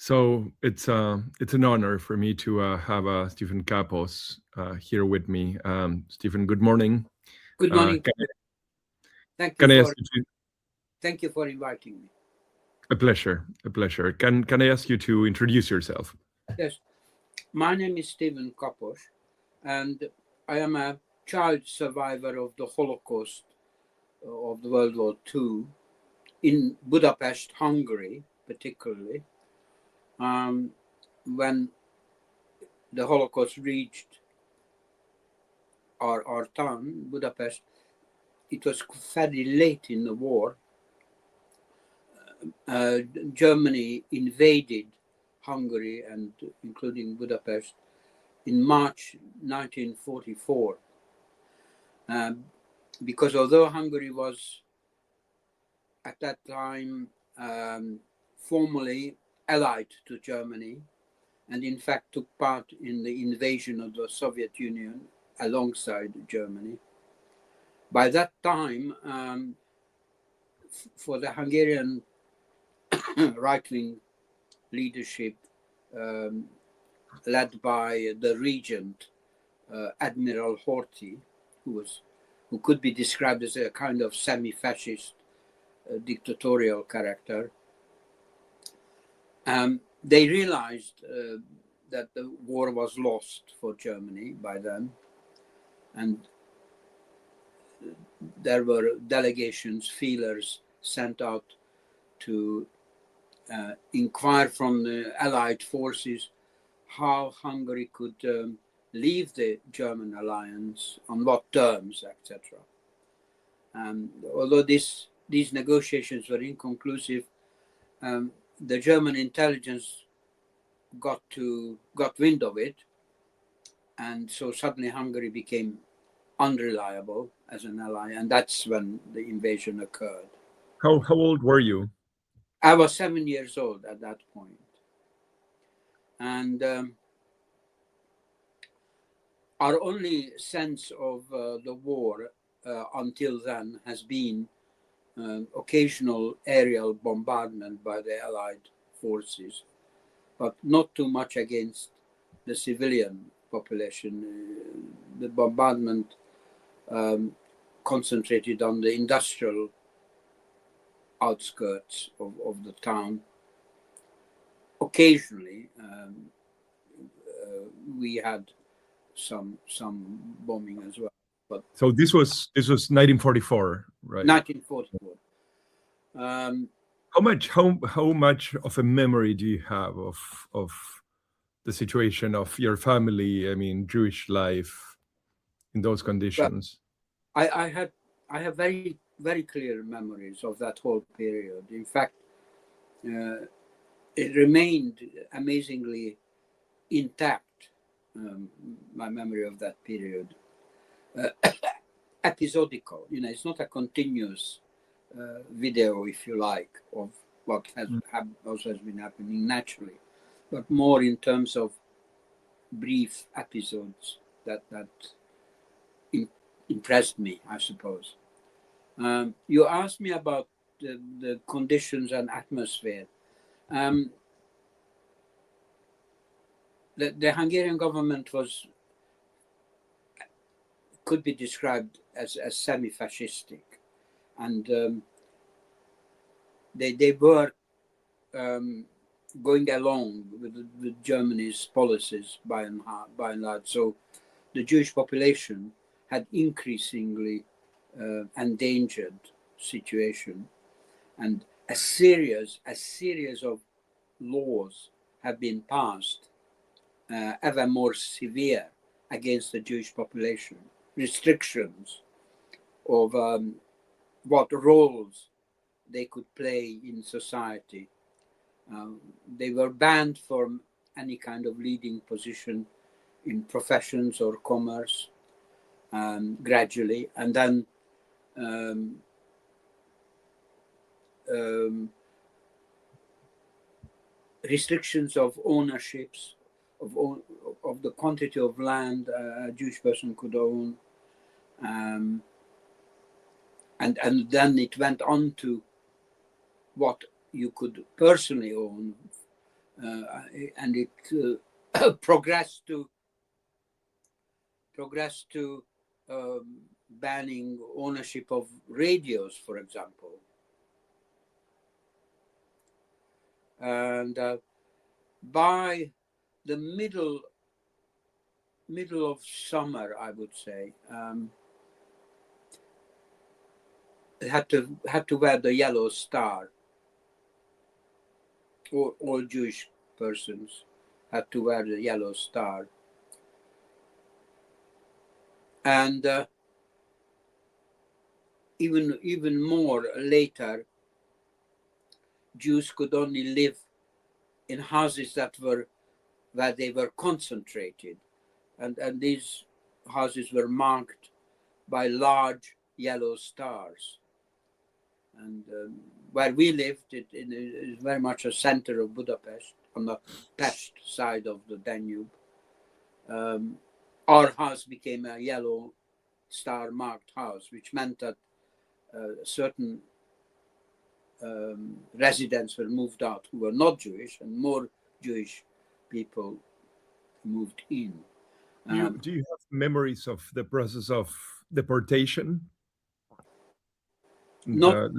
It's an honor for me to have Stephen Kapos here with me. Stephen, good morning. Good morning. Can, Thank you can I for ask you to, thank you for inviting me. a pleasure, a pleasure. Can I ask you to introduce yourself? Yes, my name is Stephen Kapos, and I am a child survivor of the Holocaust of the World War II in Budapest, Hungary, particularly. When the Holocaust reached our town, Budapest, it was fairly late in the war. Germany invaded Hungary and including Budapest in March 1944. Because although Hungary was at that time formally allied to Germany and in fact took part in the invasion of the Soviet Union alongside Germany, by that time for the Hungarian right-wing leadership led by the regent Admiral Horthy, who could be described as a kind of semi-fascist dictatorial character. They realized that the war was lost for Germany by then, and there were delegations, feelers sent out to inquire from the Allied forces how Hungary could leave the German alliance, on what terms, etc. Although these negotiations were inconclusive, the German intelligence got wind of it, and so suddenly Hungary became unreliable as an ally, and that's when the invasion occurred. How old were you? I was 7 years old at that point, and our only sense of the war until then has been occasional aerial bombardment by the Allied forces, but not too much against the civilian population. The bombardment concentrated on the industrial outskirts of the town. Occasionally, we had some bombing as well. But So this was 1944, right? 1944. How much of a memory do you have of the situation of your family? I mean, Jewish life in those conditions. Well, I have very very clear memories of that whole period. In fact, it remained amazingly intact. My memory of that period, episodical. It's not a continuous video, if you like, of what has been happening naturally, but more in terms of brief episodes that impressed me, I suppose. You asked me about the conditions and atmosphere. The Hungarian government could be described as semi-fascistic, and they were going along with Germany's policies by and large. So the Jewish population had increasingly endangered situation, and a series of laws have been passed, ever more severe against the Jewish population, restrictions of what roles they could play in society. They were banned from any kind of leading position in professions or commerce gradually, and then restrictions of ownerships, of the quantity of land a Jewish person could own, and then it went on to what you could personally own, and it progressed to banning ownership of radios, for example. And by the middle of summer, I would say, had to wear the yellow star. All Jewish persons had to wear the yellow star. And even more later, Jews could only live in houses where they were concentrated, and these houses were marked by large yellow stars. And where we lived, it is very much a center of Budapest, on the Pest side of the Danube. Our house became a yellow star marked house, which meant that certain residents were moved out who were not Jewish, and more Jewish people moved in. Do you have memories of the process of deportation? Not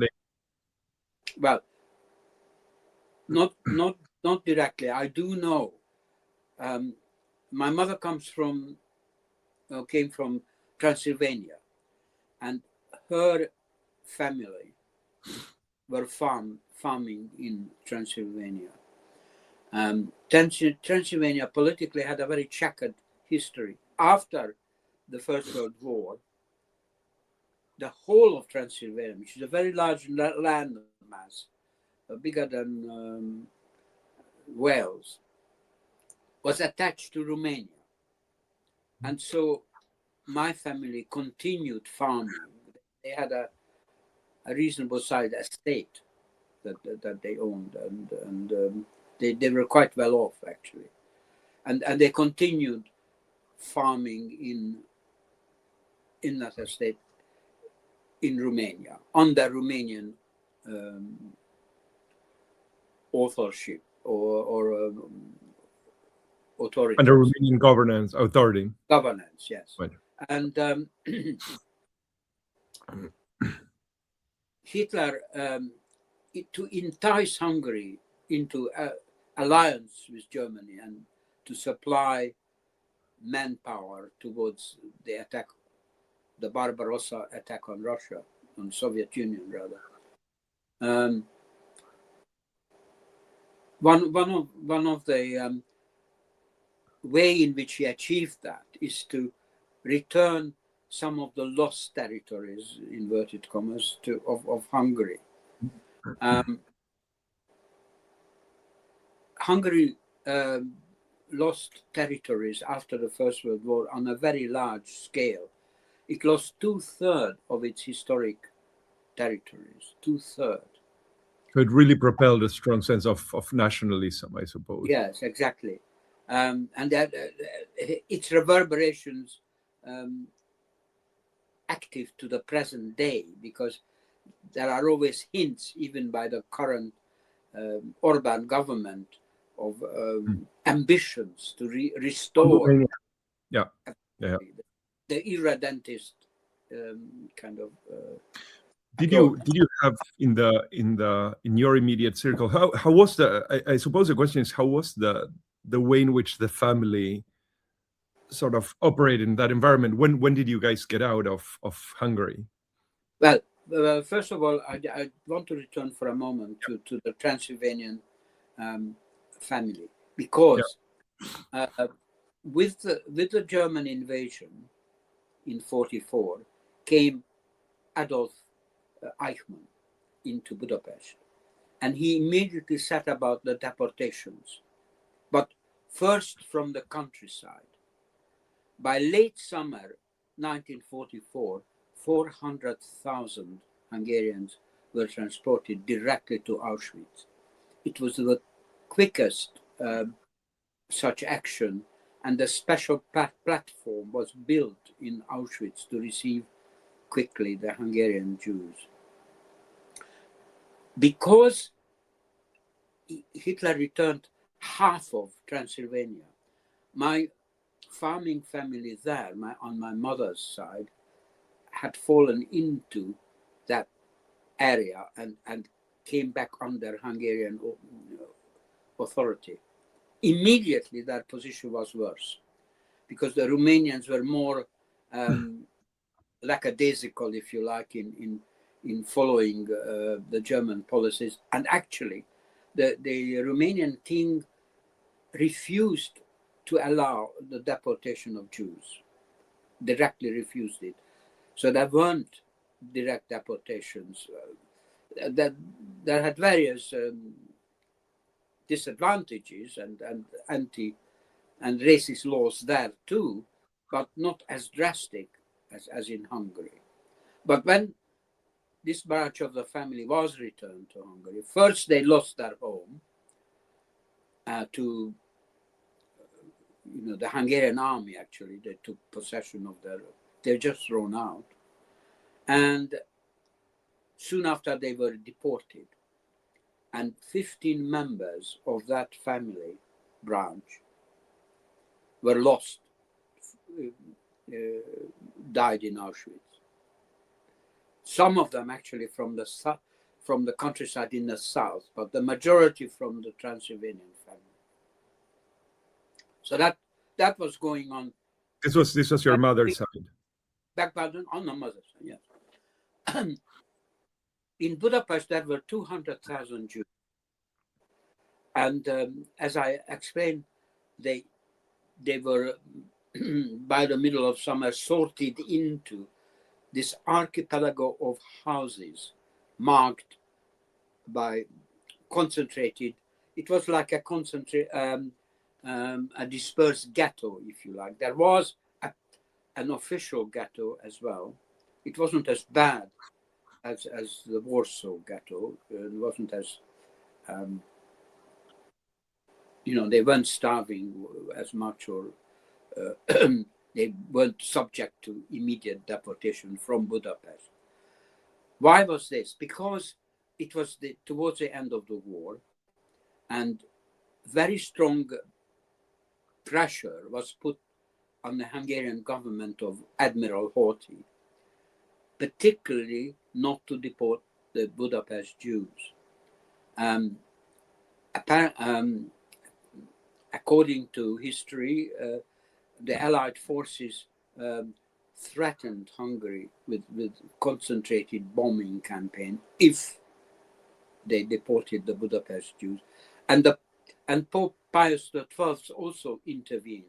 directly. I do know. My mother came from Transylvania, and her family were farming in Transylvania. Transylvania politically had a very checkered history. After the First World War, the whole of Transylvania, which is a very large land mass, bigger than Wales, was attached to Romania. And so my family continued farming. They had a reasonable sized estate that they owned, and they were quite well off, actually. And they continued farming in that estate in Romania, under Romanian authorship or authority. Under Romanian authority. Governance, yes. Right. And Hitler, to entice Hungary into alliance with Germany and to supply manpower towards the attack, the Barbarossa attack on Russia, on Soviet Union rather. One of the way in which he achieved that is to return some of the lost territories, inverted commas, of Hungary. Hungary lost territories after the First World War on a very large scale. It lost 2/3 of its historic territories, 2/3. So it really propelled a strong sense of nationalism, I suppose. Yes, exactly. And that its reverberations active to the present day, because there are always hints, even by the current Orban government, of ambitions to restore the irredentist kind of. Did you have in your immediate circle, how was I suppose the question is, how was the way in which the family sort of operated in that environment? When did you guys get out of Hungary? Well, first of all, I want to return for a moment to the Transylvanian family, because with the German invasion in 1944 came Adolf Eichmann into Budapest, and he immediately set about the deportations, but first from the countryside. By late summer 1944, 400,000 Hungarians were transported directly to Auschwitz. It was the quickest such action, and a special platform was built in Auschwitz to receive quickly the Hungarian Jews. Because Hitler returned half of Transylvania. My farming family there, on my mother's side, had fallen into that area and came back under Hungarian authority. Immediately their position was worse, because the Romanians were more lackadaisical, if you like, in following the German policies. And actually, the Romanian king refused to allow the deportation of Jews, directly refused it. So there weren't direct deportations. That there had various disadvantages and anti and racist laws there too, but not as drastic as in Hungary. But when this branch of the family was returned to Hungary, first they lost their home to the Hungarian army. Actually, they took possession of they're just thrown out. And soon after they were deported, and 15 members of that family branch were lost, died in Auschwitz. Some of them actually from the countryside in the south, but the majority from the Transylvanian family. So that was going on. This was your mother's side. Back on the mother's side, yes. In Budapest, there were 200,000 Jews. And as I explained, they were, by the middle of summer, sorted into this archipelago of houses marked by concentrated. It was like a a dispersed ghetto, if you like. There was an official ghetto as well. It wasn't as bad as the Warsaw ghetto. It wasn't as they weren't starving as much, or they weren't subject to immediate deportation from Budapest. Why was this? Because it was towards the end of the war, and very strong pressure was put on the Hungarian government of Admiral Horthy, particularly not to deport the Budapest Jews. According to history, the Allied forces threatened Hungary with concentrated bombing campaign if they deported the Budapest Jews, and Pope Pius XII also intervened.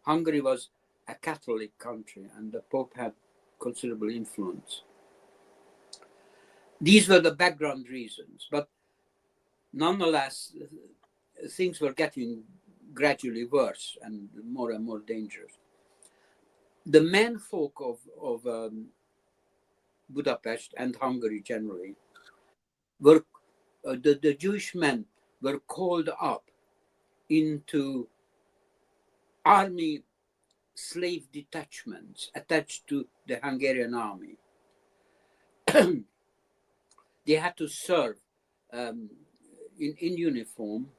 Hungary was a Catholic country, and the Pope had considerable influence. These were the background reasons, but nonetheless, things were getting gradually worse and more dangerous. The menfolk of Budapest and Hungary generally were the Jewish men were called up into army slave detachments attached to the Hungarian army. They had to serve in uniform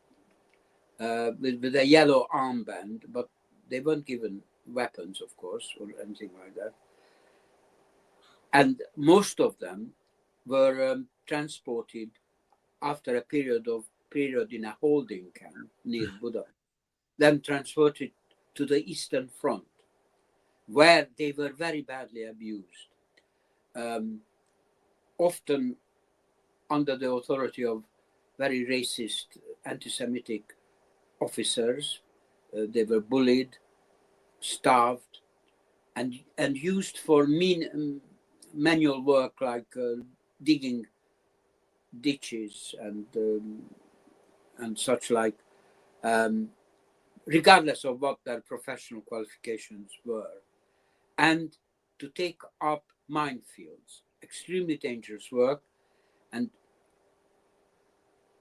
with a yellow armband, but they weren't given weapons, of course, or anything like that. And most of them were transported after a period in a holding camp near Budapest, then transported to the Eastern Front, where they were very badly abused, often under the authority of very racist, anti-Semitic officers. They were bullied, starved, and used for manual work like digging ditches and such like, regardless of what their professional qualifications were, and to take up minefields, extremely dangerous work. And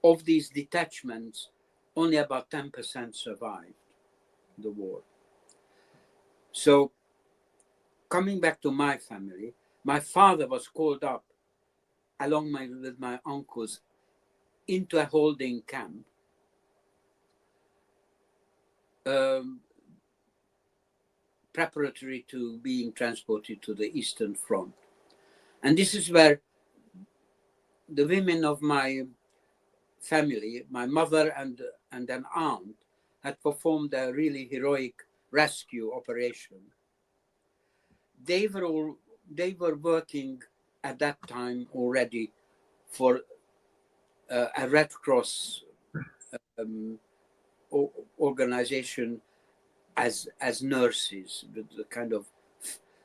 of these detachments, only about 10% survived the war. So, coming back to my family, my father was called up along with my uncles into a holding camp um, preparatory to being transported to the Eastern Front. And this is where the women of my family, my mother and an aunt, had performed a really heroic rescue operation. They were working at that time already for a Red Cross organization as nurses, with the kind of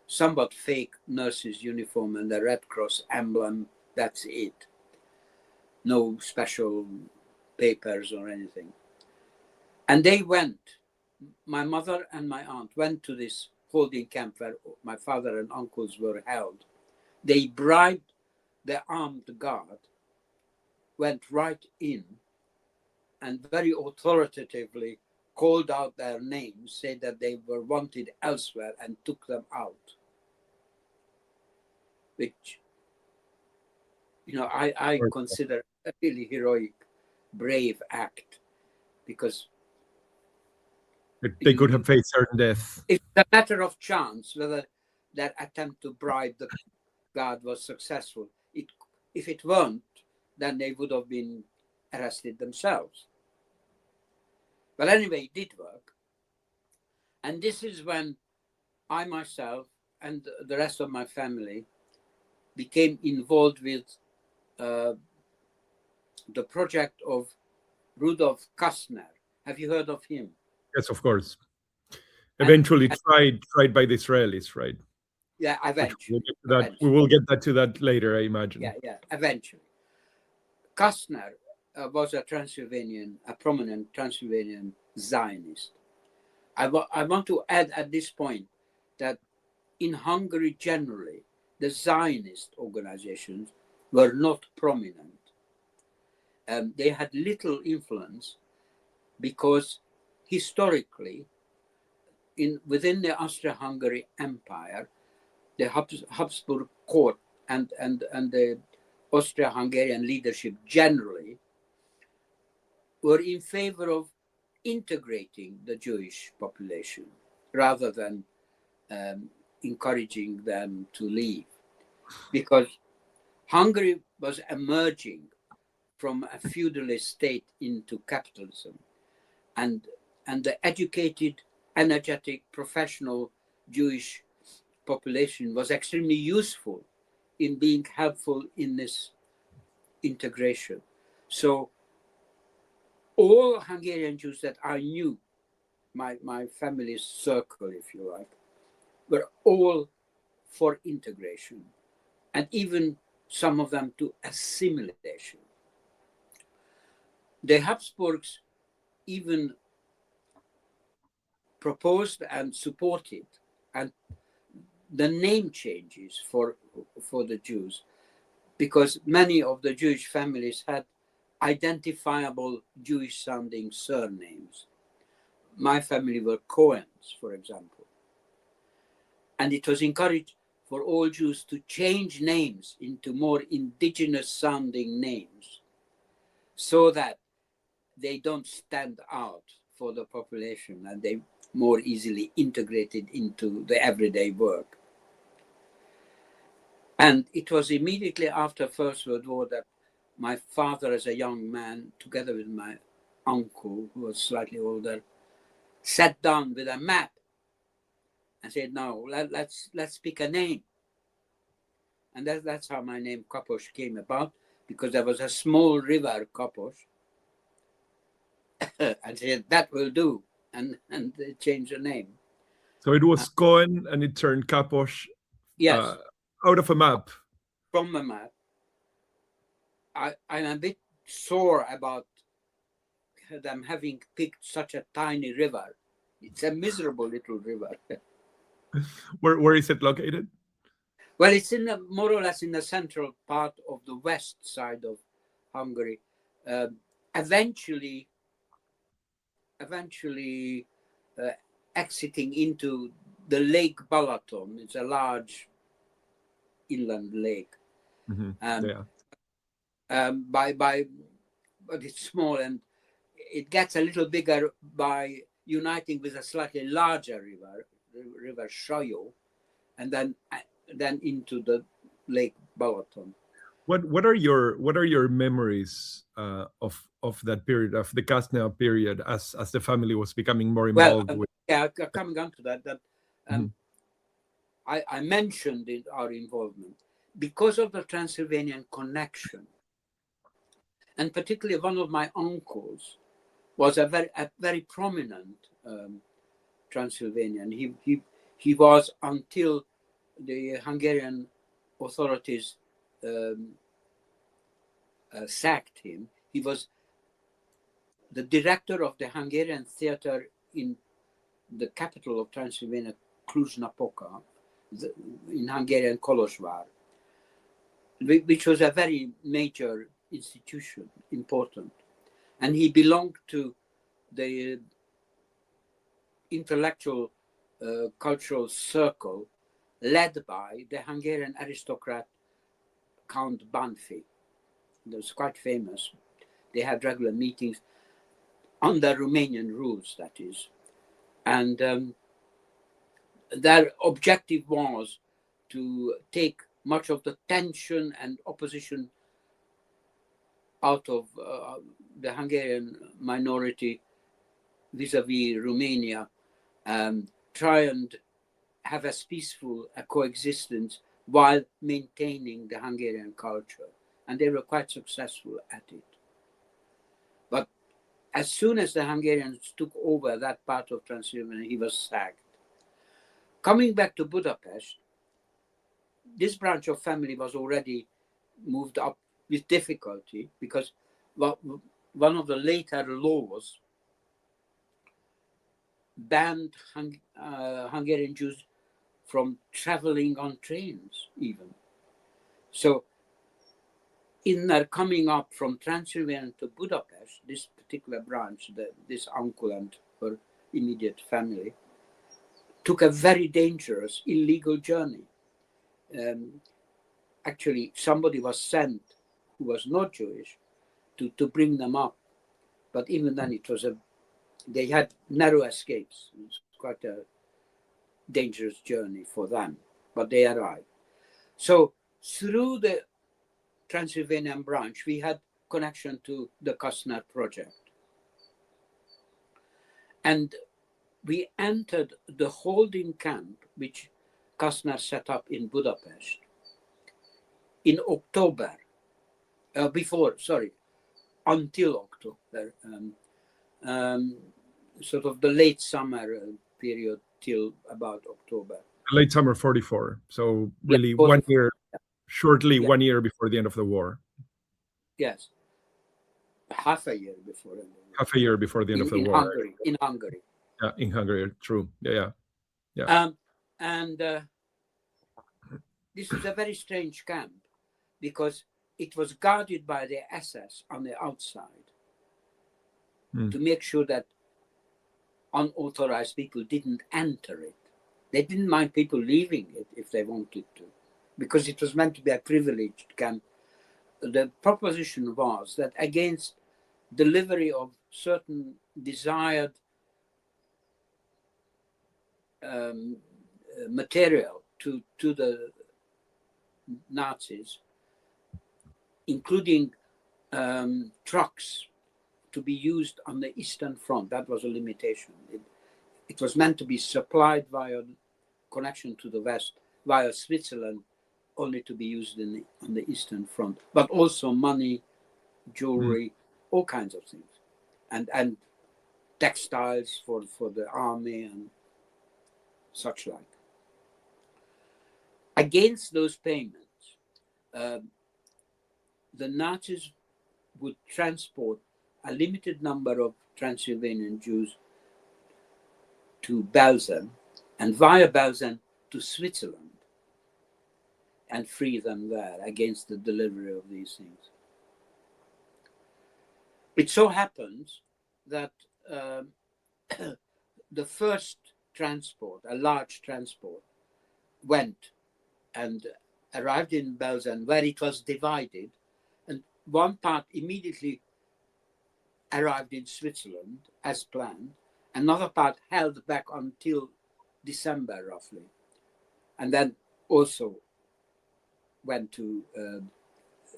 somewhat fake nurses uniform and the Red Cross emblem. That's it. No special papers or anything. And they went, my mother and my aunt went to this holding camp where my father and uncles were held. They bribed the armed guard, went right in, and very authoritatively called out their names, said that they were wanted elsewhere, and took them out. Which, you know, I consider a really heroic, brave act, because they could have faced certain death. it's a matter of chance whether that attempt to bribe the guard was successful. If it weren't, then they would have been arrested themselves. But anyway, it did work. And this is when I myself and the rest of my family became involved with the project of Rudolf Kastner. Have you heard of him? Yes, of course. Eventually tried by the Israelis, right? Yeah, eventually. We will get to that later, I imagine. Yeah, eventually. Kastner was a prominent Transylvanian Zionist. I want to add at this point that in Hungary generally, the Zionist organizations were not prominent. They had little influence because historically, within the Austro-Hungary Empire, the Habsburg court and the Austro-Hungarian leadership generally were in favor of integrating the Jewish population rather than encouraging them to leave, because Hungary was emerging from a feudalist state into capitalism, and the educated, energetic, professional Jewish population was extremely useful in being helpful in this integration. So all Hungarian Jews that I knew, my family's circle, if you like, were all for integration, and even some of them to assimilation. The Habsburgs even proposed and supported and the name changes for the Jews, because many of the Jewish families had identifiable Jewish sounding surnames. My family were Cohens, for example. And it was encouraged for all Jews to change names into more indigenous sounding names so that they don't stand out for the population and they more easily integrated into the everyday work. And it was immediately after First World War that my father, as a young man, together with my uncle, who was slightly older, sat down with a map and said, "No, let's pick a name." And that's how my name Kapos came about, because there was a small river, Kapos, and said that will do, and they changed the name. So it was Cohen, and it turned Kapos. Yes, out of a map. From the map. I'm a bit sore about them having picked such a tiny river. It's a miserable little river. Where is it located? Well, it's more or less in the central part of the west side of Hungary. Eventually exiting into the Lake Balaton. It's a large inland lake. Mm-hmm. But it's small, and it gets a little bigger by uniting with a slightly larger river Shayo, and then into the Lake Balaton. What are your memories of that period, of the Kasna period, as the family was becoming more involved with? Yeah, coming on to that I mentioned our involvement because of the Transylvanian connection, and particularly one of my uncles was a very prominent Transylvanian. He was, until the Hungarian authorities sacked him, he was the director of the Hungarian theater in the capital of Transylvania, Cluj-Napoca, in Hungarian Kolozsvár, which was a very major institution, important. And he belonged to the intellectual cultural circle led by the Hungarian aristocrat Count Banfi. That was quite famous. They had regular meetings under Romanian rules, that is. And their objective was to take much of the tension and opposition out of the Hungarian minority vis-a-vis Romania, try and have a peaceful coexistence while maintaining the Hungarian culture. And they were quite successful at it. But as soon as the Hungarians took over that part of Transylvania, he was sacked. Coming back to Budapest, this branch of family was already moved up with difficulty because one of the later laws banned Hungarian Jews from traveling on trains even. So in their coming up from Transylvania to Budapest, this particular branch, this uncle and her immediate family, took a very dangerous, illegal journey. Actually, somebody was sent who was not Jewish to bring them up. But even then, they had narrow escapes. It was quite a dangerous journey for them, but they arrived. So through the Transylvanian branch, we had connection to the Kastner project. And we entered the holding camp, which Kastner set up in Budapest in October, until October, sort of the late summer period till about October. Late summer 44. So really, yeah, 1 year, shortly, yeah. 1 year before the end of the war. Yes. Half a year before. Half a year before the end of the war. Hungary, in Hungary. Yeah, in Hungary, true. Yeah. And this is a very strange camp because it was guarded by the SS on the outside to make sure that unauthorized people didn't enter it. They didn't mind people leaving it if they wanted to, because it was meant to be a privileged camp. The proposition was that against delivery of certain desired material to the Nazis, including trucks to be used on the Eastern Front. That was a limitation. It was meant to be supplied via connection to the West, via Switzerland, only to be used on the Eastern Front, but also money, jewelry, all kinds of things, and textiles for the army and such like. Against those payments, the Nazis would transport a limited number of Transylvanian Jews to Belsen, and via Belsen to Switzerland, and free them there against the delivery of these things. It so happens that the first transport, a large transport, went and arrived in Belsen, where it was divided, and one part immediately arrived in Switzerland as planned, Another part held back until December, roughly, and then also went to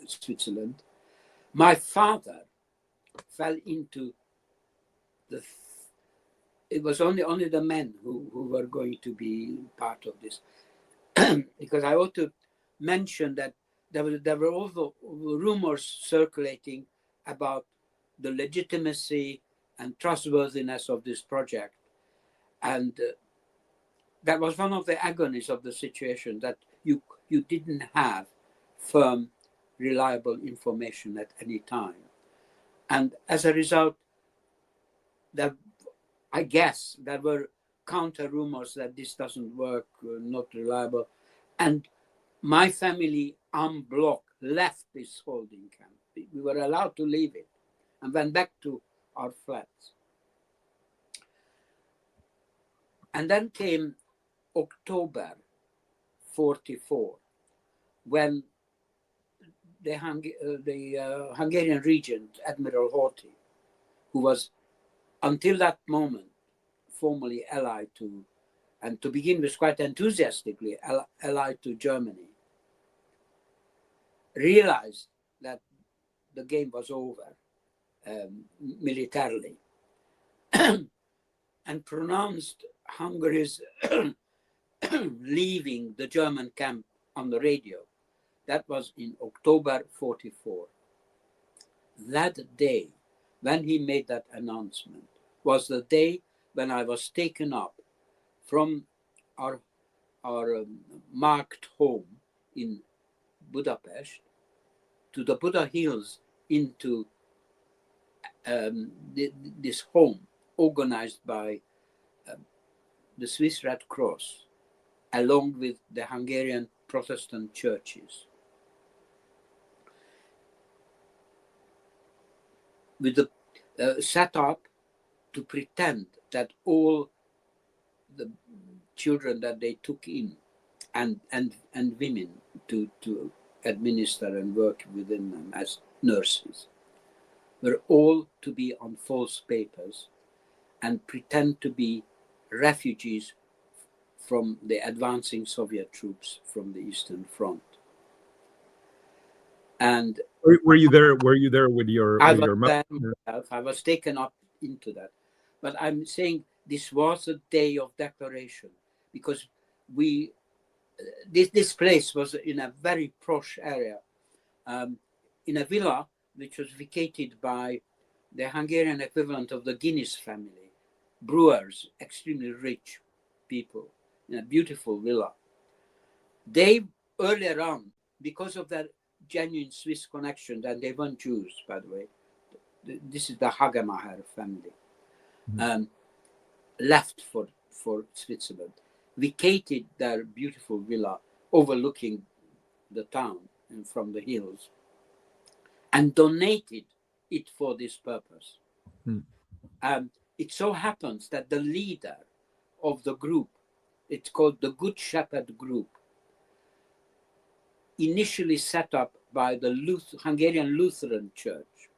Switzerland. My father fell into it was only the men who were going to be part of this. Because I ought to mention that there were also rumors circulating about the legitimacy and trustworthiness of this project. And that was one of the agonies of the situation, that you didn't have firm, reliable information at any time. And as a result, I guess there were counter rumors that this doesn't work, not reliable. And my family en bloc left this holding camp. We were allowed to leave it and went back to our flats. And then came October 44, when the Hungarian regent, Admiral Horthy, who was until that moment formally allied to, and to begin with quite enthusiastically allied to Germany, realized that the game was over militarily and pronounced Hungary's leaving the German camp on the radio. That was in October 44. That day, when he made that announcement, was the day when I was taken up from our marked home in Budapest to the Buda Hills, into this home organized by the Swiss Red Cross, along with the Hungarian Protestant churches, with the set up to pretend that all the children that they took in and women to administer and work within them as nurses were all to be on false papers and pretend to be refugees from the advancing Soviet troops from the Eastern Front. And were you there? Were you there with your mother? I was taken up into that. But I'm saying this was a day of declaration, because this place was in a very posh area, in a villa which was vacated by the Hungarian equivalent of the Guinness family, brewers, extremely rich people, in a beautiful villa. They earlier on, because of their genuine Swiss connection, and they weren't Jews, by the way, this is the Hagermacher family, left for Switzerland, vacated their beautiful villa overlooking the town and from the hills, and donated it for this purpose. It so happens that the leader of the group, it's called the Good Shepherd Group, initially set up by the Hungarian Lutheran Church.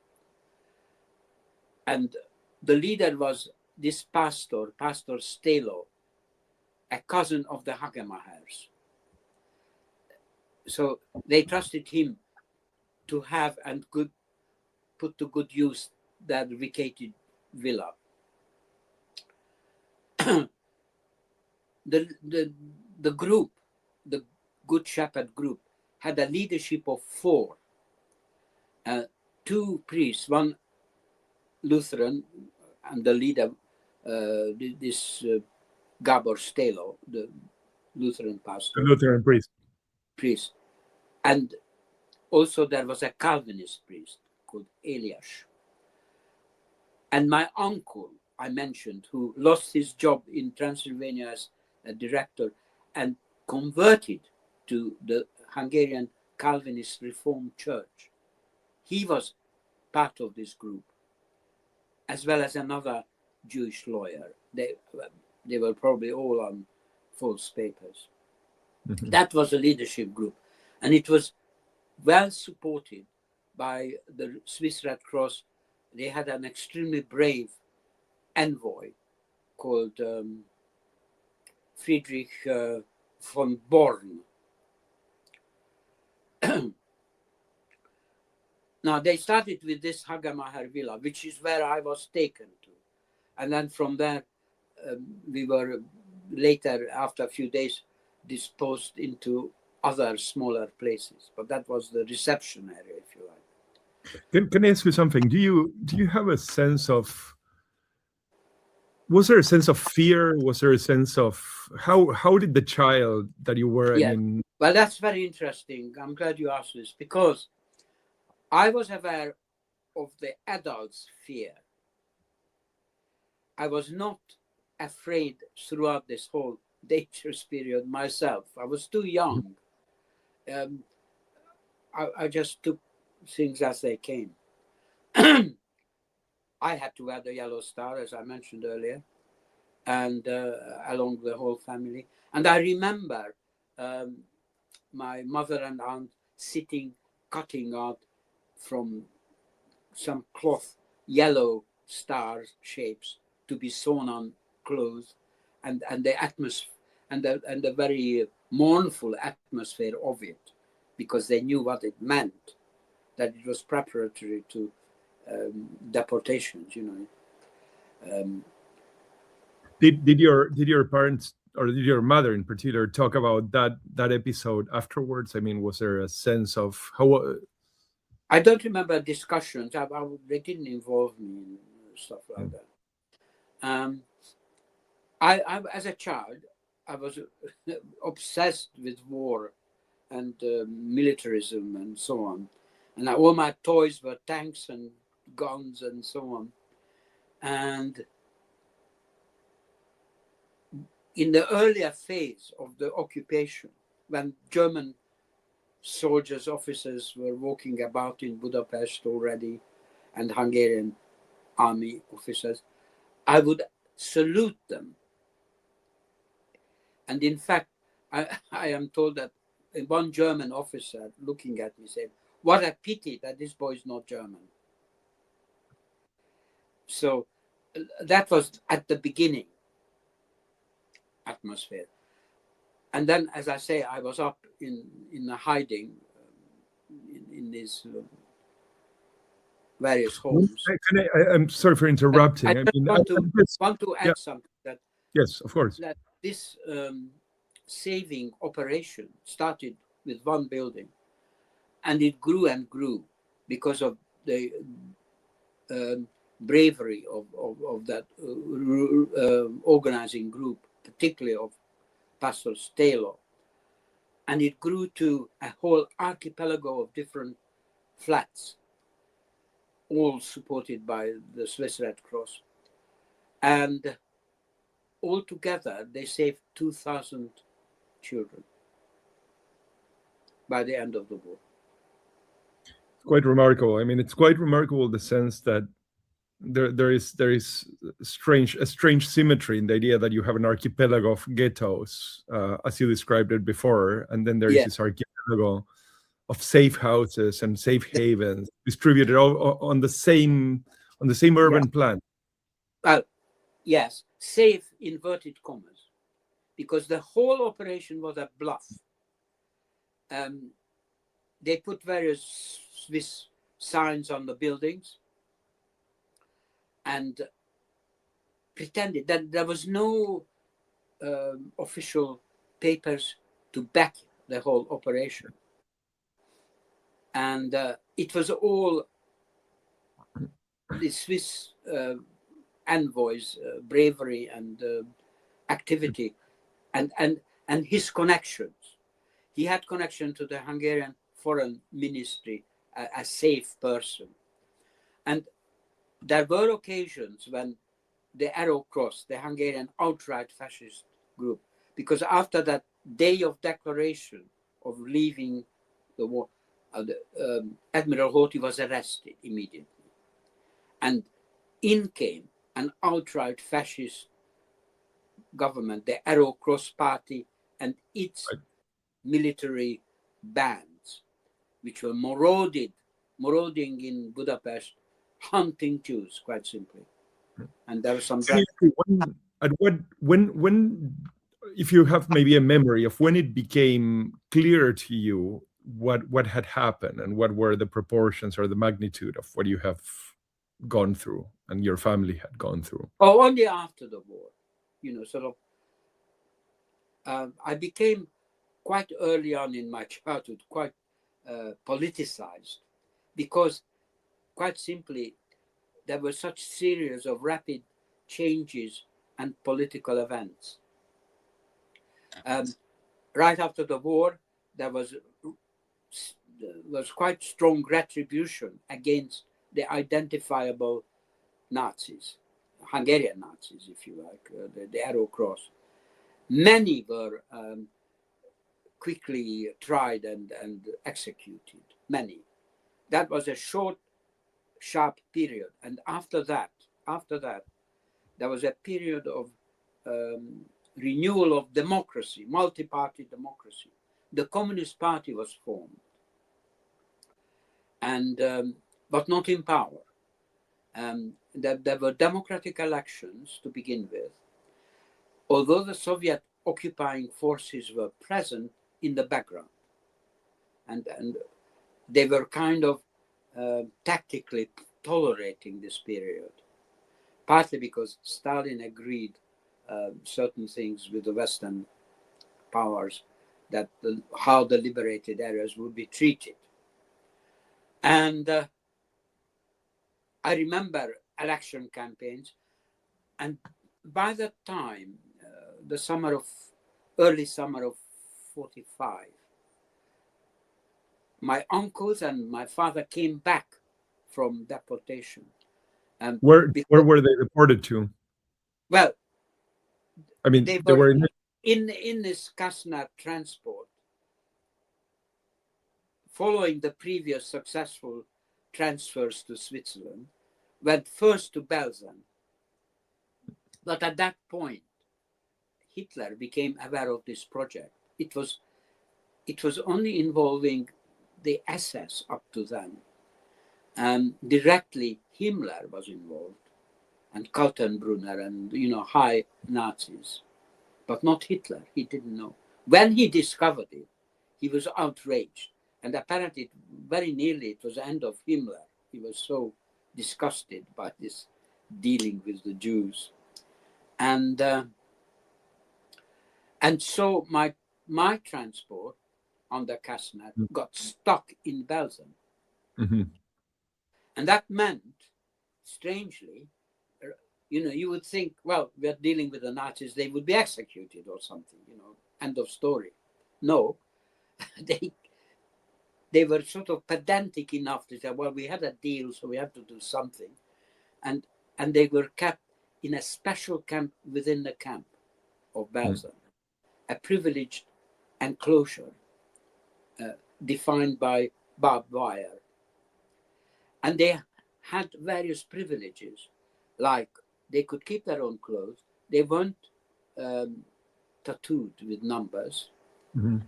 And the leader was this pastor, Pastor Stelo, a cousin of the Hagermachers. So they trusted him to have and put to good use that vacated villa. The group, the Good Shepherd Group, had a leadership of 4, 2 priests, one Lutheran, and the leader, this Gabor Stelo, the Lutheran pastor. The Lutheran priest. And also there was a Calvinist priest called Elias. And my uncle, I mentioned, who lost his job in Transylvania as a director and converted to the Hungarian Calvinist Reformed Church, he was part of this group, as well as another Jewish lawyer. They were probably all on false papers. That was a leadership group, and it was well supported by the Swiss Red Cross. They had an extremely brave envoy called Friedrich von Born. Now, they started with this Hagamaher villa, which is where I was taken to. And then from there, we were later, after a few days, disposed into other smaller places. But that was the reception area, if you like. Can I ask you something? Do you have a sense of, was there a sense of fear? Was there a sense of, how did the child that you were, Yeah. I mean... Well, that's very interesting. I'm glad you asked this, because I was aware of the adults' fear. I was not afraid throughout this whole dangerous period myself. I was too young. I just took things as they came. I had to wear the yellow star, as I mentioned earlier, and along the whole family. And I remember my mother and aunt sitting, cutting out from some cloth yellow star shapes to be sewn on clothes, and the atmosphere and the very mournful atmosphere of it, because they knew what it meant, that it was preparatory to deportations, you know. Did your parents, or did your mother in particular, talk about that episode afterwards? I mean, was there a sense of how? I don't remember discussions. They didn't involve me in stuff like that. I as a child, I was obsessed with war and militarism and so on, and all my toys were tanks and guns and so on. And in the earlier phase of the occupation, when German soldiers, officers were walking about in Budapest already, and Hungarian army officers, I would salute them. And in fact, I am told that one German officer looking at me said, "What a pity that this boy is not German." So that was at the beginning atmosphere. And then, as I say, I was up in a hiding in these various homes. I'm sorry for interrupting. I want to add something. That yes, of course. That this saving operation started with one building, and it grew and grew because of the bravery of that organizing group, particularly of Pastor Stelo. And it grew to a whole archipelago of different flats, all supported by the Swiss Red Cross. And altogether, they saved 2,000 children by the end of the war. Quite remarkable. I mean, it's quite remarkable in the sense that there is a strange symmetry in the idea that you have an archipelago of ghettos, as you described it before, and then there is this archipelago of safe houses and safe havens distributed all on the same urban plan. Well, yes, safe inverted commas, because the whole operation was a bluff. They put various Swiss signs on the buildings and pretended that there was no official papers to back the whole operation. And it was all the Swiss envoys' bravery and activity and his connections. He had connection to the Hungarian Foreign Ministry, a safe person. And there were occasions when the Arrow Cross, the Hungarian outright fascist group, because after that day of declaration of leaving the war, Admiral Hoti was arrested immediately. And in came an outright fascist government, the Arrow Cross Party, and its military bands, which were marauding in Budapest, hunting Jews, quite simply. And there was some at what when if you have maybe a memory of when it became clear to you what had happened and what were the proportions or the magnitude of what you have gone through and your family had gone through. Oh, only after the war, sort of. I became quite early on in my childhood quite politicized, because quite simply there were such series of rapid changes and political events. Right after the war, there was quite strong retribution against the identifiable Nazis, Hungarian Nazis, if you like, the Arrow Cross. Many were quickly tried and executed, many. That was a short, sharp period. And after that, there was a period of renewal of democracy, multi-party democracy. The Communist Party was formed, and but not in power. There were democratic elections to begin with, although the Soviet occupying forces were present in the background, and they were kind of tactically tolerating this period, partly because Stalin agreed certain things with the Western powers, that how the liberated areas would be treated. And I remember election campaigns, and by that time, early summer of 45, my uncles and my father came back from deportation. Where were they deported to? Well, I mean, they were were in this Kasna transport, following the previous successful transfers to Switzerland, went first to Belgium. But at that point, Hitler became aware of this project. It was only involving the SS up to then. Directly, Himmler was involved, and Kaltenbrunner, and high Nazis, but not Hitler. He didn't know. When he discovered it, he was outraged, and apparently, very nearly, it was the end of Himmler. He was so disgusted by this dealing with the Jews, and so my transport on the Kasna got stuck in Belgium. Mm-hmm. And that meant, strangely, you would think, well, we're dealing with the Nazis, they would be executed or something, end of story. No, they were sort of pedantic enough to say, well, we had a deal, so we have to do something. And they were kept in a special camp within the camp of Belgium, a privileged enclosure defined by barbed wire. And they had various privileges, like they could keep their own clothes. They weren't tattooed with numbers. Mm-hmm.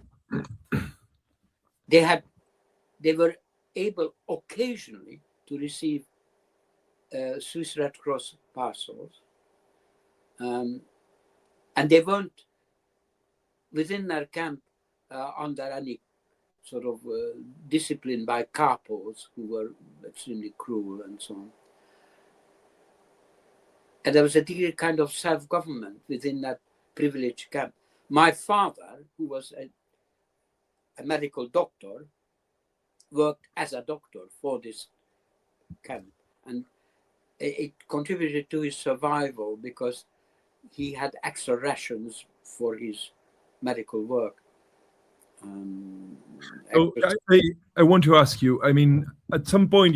They were able occasionally to receive Swiss Red Cross parcels. And they weren't within their camp under any sort of discipline by capos, who were extremely cruel and so on. And there was a degree kind of self-government within that privileged camp. My father, who was a medical doctor, worked as a doctor for this camp. And it contributed to his survival because he had extra rations for his medical work. So I want to ask you, I mean, at some point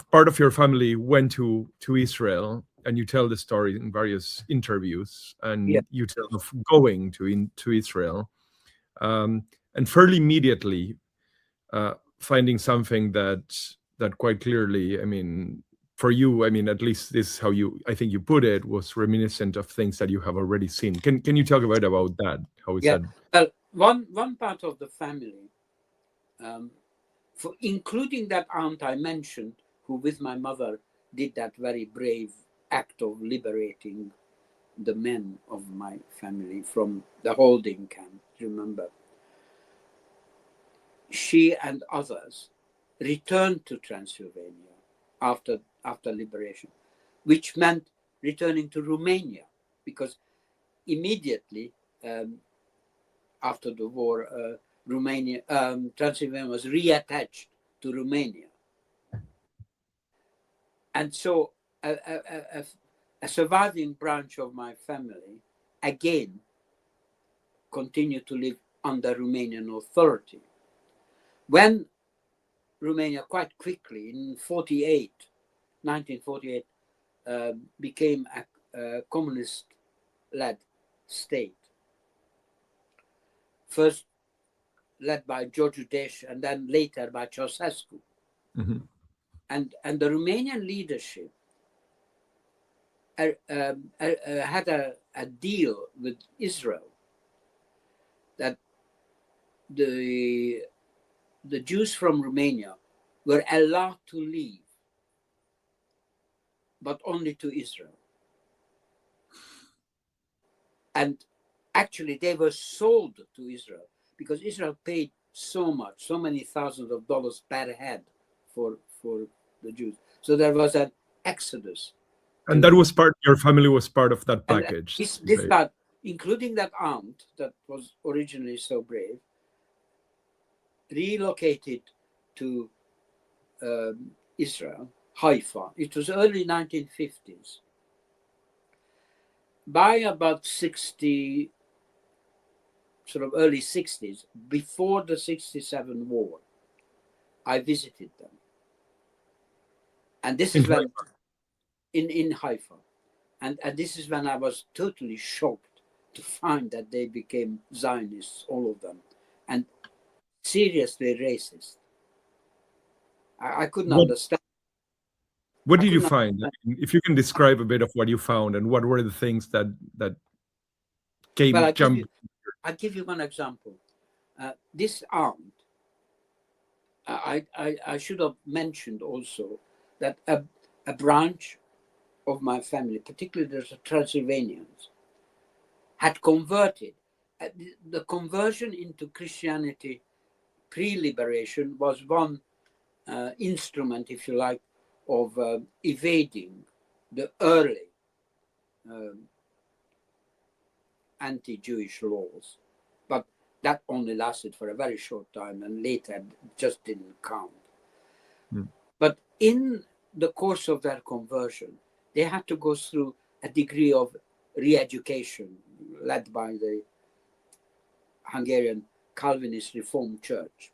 part of your family went to Israel, and you tell the story in various interviews, and you tell of going to Israel, and fairly immediately finding something that quite clearly, I mean, for you, I mean, at least this is how I think you put it, was reminiscent of things that you have already seen. Can you talk about that? How is that? Well, one part of the family, for including that aunt I mentioned, who with my mother did that very brave act of liberating the men of my family from the holding camp, remember, she and others returned to Transylvania after liberation, which meant returning to Romania, because immediately after the war, Transylvania was reattached to Romania. And so a surviving branch of my family again continued to live under Romanian authority. When Romania quite quickly in 1948, became a communist-led state, first led by George Udeș and then later by Ceausescu. Mm-hmm. And the Romanian leadership had a deal with Israel that the Jews from Romania were allowed to leave, but only to Israel. And actually they were sold to Israel because Israel paid so much, so many thousands of dollars per head for the Jews. So there was an exodus. And that was your family was part of that package. This part, including that aunt that was originally so brave, relocated to Israel, Haifa. It was early 1950s. By about 60, sort of early 60s, before the 67 war, I visited them. And this is when, in Haifa. And this is when I was totally shocked to find that they became Zionists, all of them, and seriously racist. I couldn't understand. What did you find? If you can describe a bit of what you found and what were the things that came, well, I'll give you one example. This aunt, I should have mentioned also that a branch of my family, particularly the Transylvanians, had converted. The conversion into Christianity pre-liberation was one instrument, if you like, of evading the early anti-Jewish laws. But that only lasted for a very short time, and later just didn't count. Mm. But in the course of their conversion, they had to go through a degree of re-education led by the Hungarian Calvinist Reformed Church.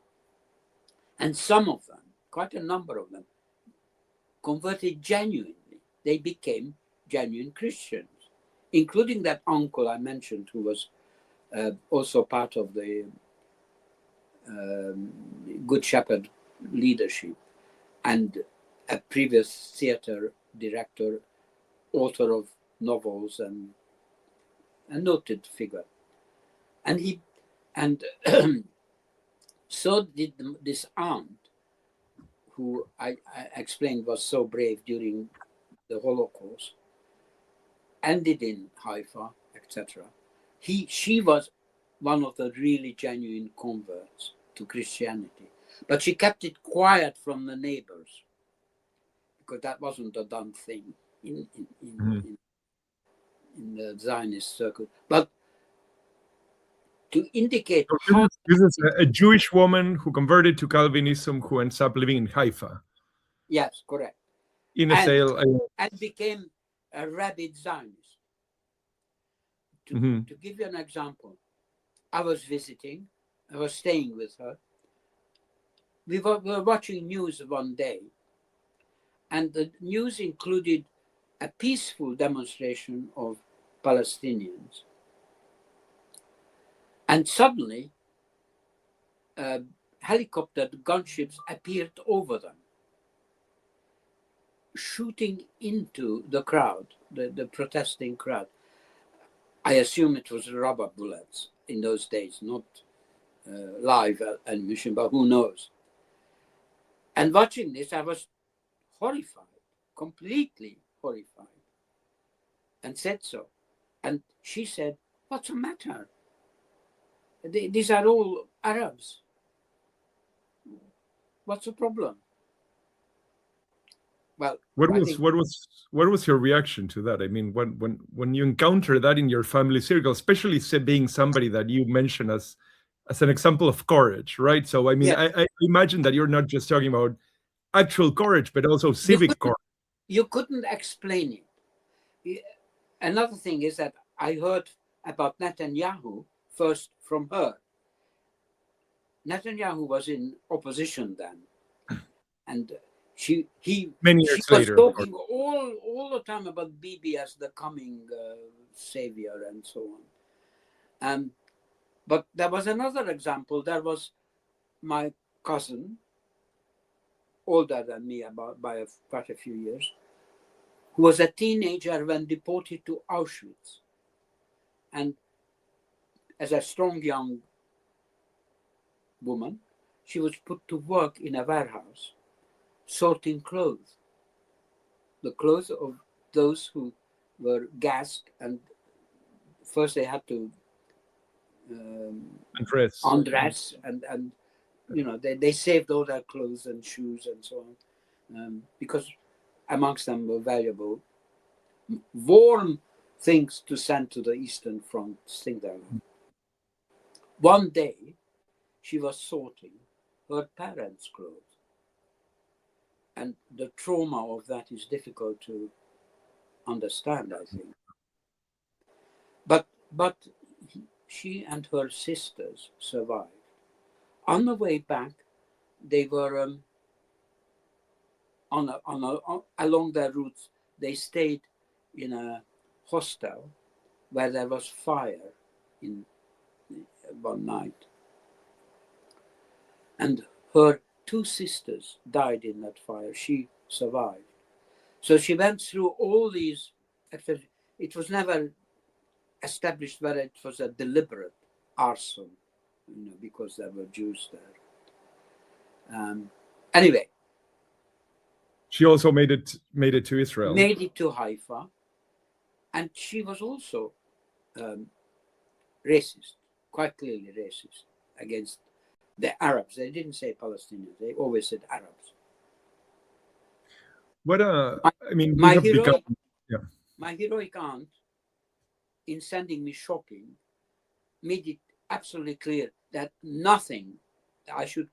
And some of them, quite a number of them, converted genuinely. They became genuine Christians, including that uncle I mentioned, who was also part of the Good Shepherd leadership and a previous theater director, author of novels, and a noted figure. And so did this aunt, who I explained was so brave during the Holocaust, ended in Haifa, etc. She was one of the really genuine converts to Christianity, but she kept it quiet from the neighbors because that wasn't a done thing in the Zionist circle. But to indicate this is a Jewish woman who converted to Calvinism who ends up living in Haifa. Yes, correct. In a sale. And became a rabid Zionist. To give you an example, I was staying with her. We were watching news one day, and the news included a peaceful demonstration of Palestinians. And suddenly, helicopter gunships appeared over them, shooting into the crowd, the protesting crowd. I assume it was rubber bullets in those days, not live ammunition, but who knows. And watching this, I was horrified, completely horrified, and said so. And she said, "What's the matter? These are all Arabs. What's the problem?" Well, what was your reaction to that? I mean, when you encounter that in your family circle, especially being somebody that you mentioned as an example of courage, right? So I mean, yeah, I imagine that you're not just talking about actual courage, but also civic courage. you couldn't explain it. Another thing is that I heard about Netanyahu first from her. Netanyahu was in opposition then, and she Many years was later, of course. talking all the time about Bibi as the coming savior and so on. But there was another example. There was my cousin, older than me by quite a few years, who was a teenager when deported to Auschwitz, and as a strong young woman, she was put to work in a warehouse, sorting clothes, the clothes of those who were gassed, and first they had to undress, and you know, they saved all their clothes and shoes and so on, because amongst them were valuable, warm things to send to the Eastern Front, things like that. One day, she was sorting her parents' clothes. And the trauma of that is difficult to understand, I think. But she and her sisters survived. On the way back, they were along their routes. They stayed in a hostel where there was fire in one night, and her two sisters died in that fire. She survived. So she went through all these. It was never established whether it was a deliberate arson, you know, because there were Jews there. Anyway, she also made it to Israel. Made it to Haifa, and she was also racist, quite clearly racist against the Arabs. They didn't say Palestinians; they always said Arabs. What I mean, my heroic aunt, in sending me shopping, made it absolutely clear that nothing, I should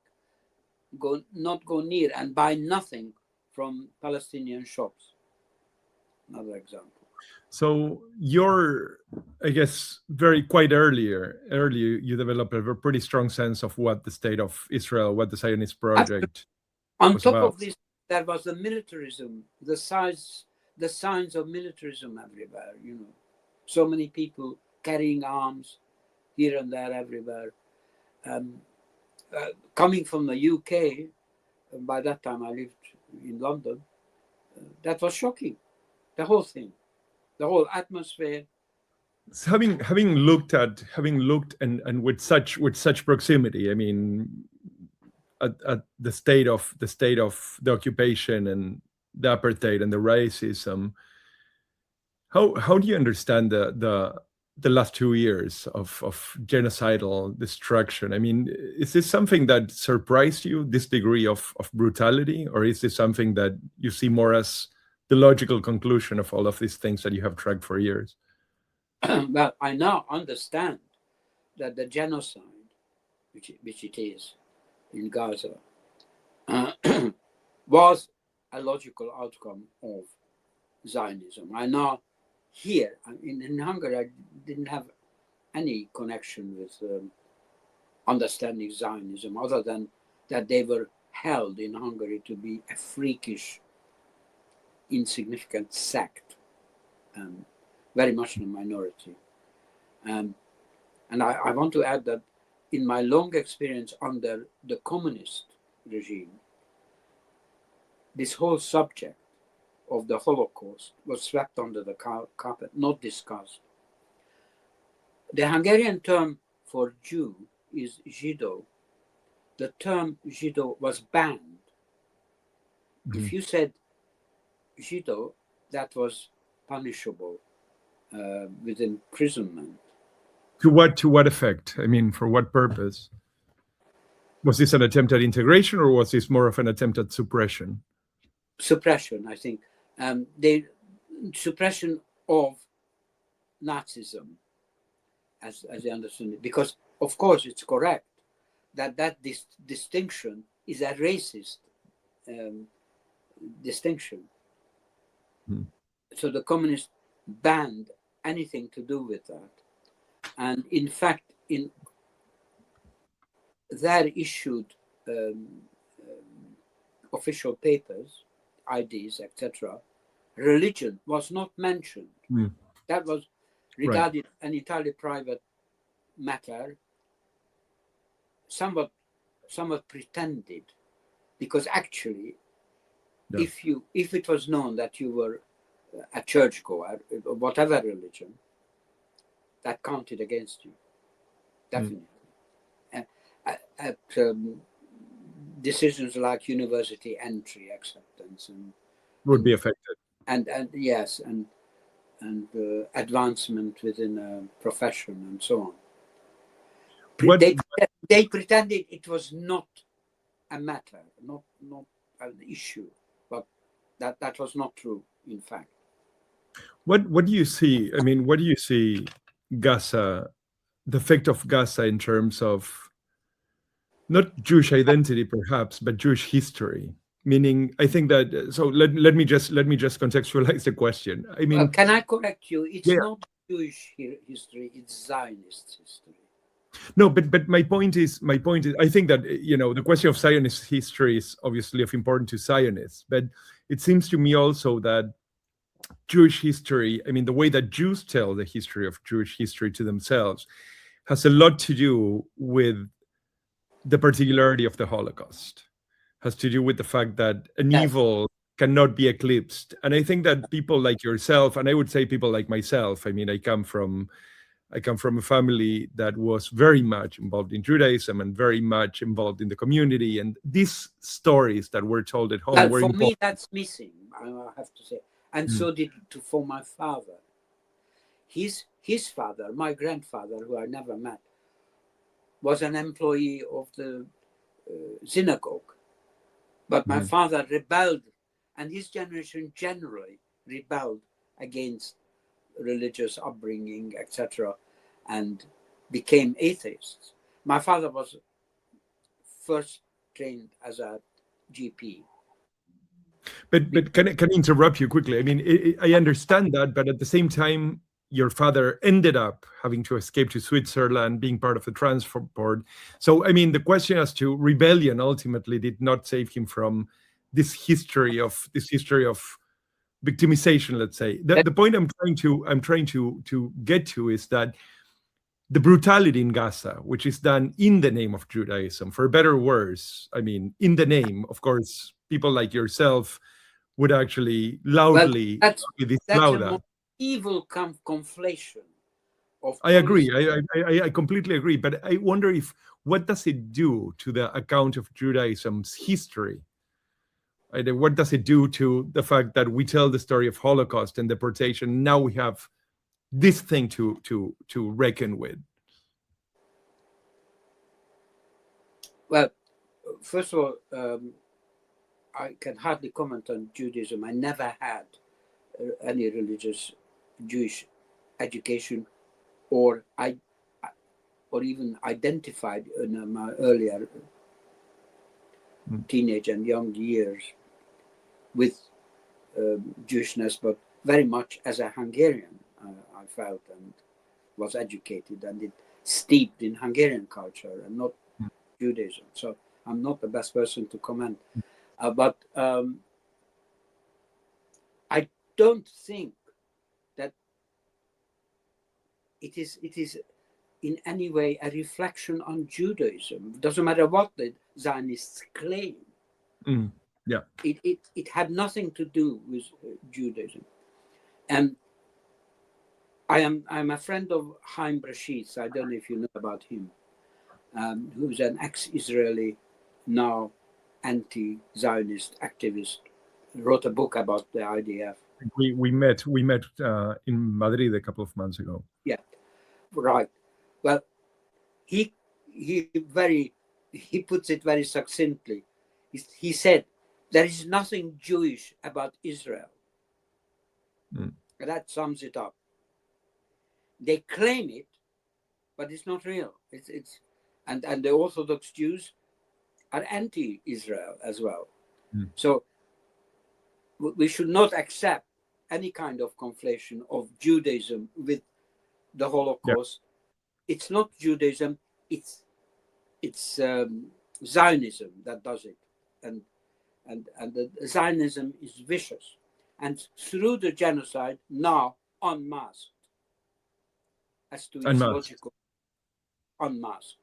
not go near and buy nothing from Palestinian shops. Another example. So you're, I guess, quite early, you developed a pretty strong sense of what the state of Israel, what the Zionist project on top of this, there was the militarism, the signs of militarism everywhere, you know. So many people carrying arms here and there everywhere. Coming from the UK, by that time I lived in London, that was shocking. The whole thing, the whole atmosphere. So having looked and with such proximity, I mean, at the state of the occupation and the apartheid and the racism, how do you understand the last 2 years of genocidal destruction? I mean, is this something that surprised you, this degree of brutality, or is this something that you see more as the logical conclusion of all of these things that you have tracked for years? Well, I now understand that the genocide, which it is in Gaza, was a logical outcome of Zionism. I now hear, in Hungary, I didn't have any connection with understanding Zionism other than that they were held in Hungary to be a freakish, insignificant sect, very much in a minority. And I want to add that in my long experience under the communist regime, this whole subject of the Holocaust was swept under the carpet, not discussed. The Hungarian term for Jew is Zsidó. The term Zsidó was banned. Mm-hmm. If you said Zsidó, that was punishable. with imprisonment. To what effect? I mean, for what purpose? Was this an attempt at integration, or was this more of an attempt at suppression? Suppression, I think. Suppression of Nazism, as I understand it, because of course it's correct that this distinction is a racist distinction. So the communists banned anything to do with that, and in fact, in their issued official papers, IDs, etc., religion was not mentioned. That was regarded an entirely private matter, somewhat pretended, because actually, if it was known that you were a churchgoer, whatever religion, that counted against you, definitely. At decisions like university entry, acceptance, and would be affected, and yes, and advancement within a profession and so on. They pretended it was not a matter, not an issue, but that was not true, in fact. What do you see? I mean, what do you see Gaza, the effect of Gaza in terms of not Jewish identity, perhaps, but Jewish history? Meaning, I think that. So let me just contextualize the question. I mean, can I correct you? It's not Jewish history; it's Zionist history. No, but my point is, I think that the question of Zionist history is obviously of importance to Zionists, but it seems to me also that Jewish history, I mean, the way that Jews tell the history of Jewish history to themselves, has a lot to do with the particularity of the Holocaust, has to do with the fact that an evil cannot be eclipsed. And I think that people like yourself, and I would say people like myself, I mean, I come from a family that was very much involved in Judaism and very much involved in the community. And these stories that were told at home were for important. me, that's missing, I have to say. And so did it for my father. His father, my grandfather, who I never met, was an employee of the synagogue. But my father rebelled, and his generation generally rebelled against religious upbringing, etc., and became atheists. My father was first trained as a GP. But can I interrupt you quickly? I mean, I understand that, but at the same time, your father ended up having to escape to Switzerland, being part of the transport. So, I mean, the question as to rebellion ultimately did not save him from this history of victimization, let's say. The point I'm trying to get to is that the brutality in Gaza, which is done in the name of Judaism, for better or worse, I mean, in the name, of course, people like yourself would actually loudly disavow that. Evil conflation of. I agree. I completely agree. But I wonder what does it do to the account of Judaism's history? What does it do to the fact that we tell the story of Holocaust and deportation? Now we have this thing to reckon with. Well, first of all, I can hardly comment on Judaism. I never had any religious Jewish education, or even identified in my earlier teenage and young years with Jewishness, but very much as a Hungarian, I felt and was educated, and it steeped in Hungarian culture and not Judaism. So I'm not the best person to comment, but I don't think that it is in any way a reflection on Judaism. It doesn't matter what the Zionists claim. Yeah, it had nothing to do with Judaism. And I'm a friend of Chaim Brashitz. I don't know if you know about him, who's an ex-Israeli, now anti-Zionist activist. Wrote a book about the IDF. We met in Madrid a couple of months ago. Yeah, right. Well, he puts it very succinctly. He said, there is nothing Jewish about Israel. That sums it up. They claim it, but it's not real. And the Orthodox Jews are anti-Israel as well. So we should not accept any kind of conflation of Judaism with the Holocaust. Yeah. It's not Judaism, it's Zionism that does it, and the Zionism is vicious, and through the genocide now unmasked as to its logical unmasked.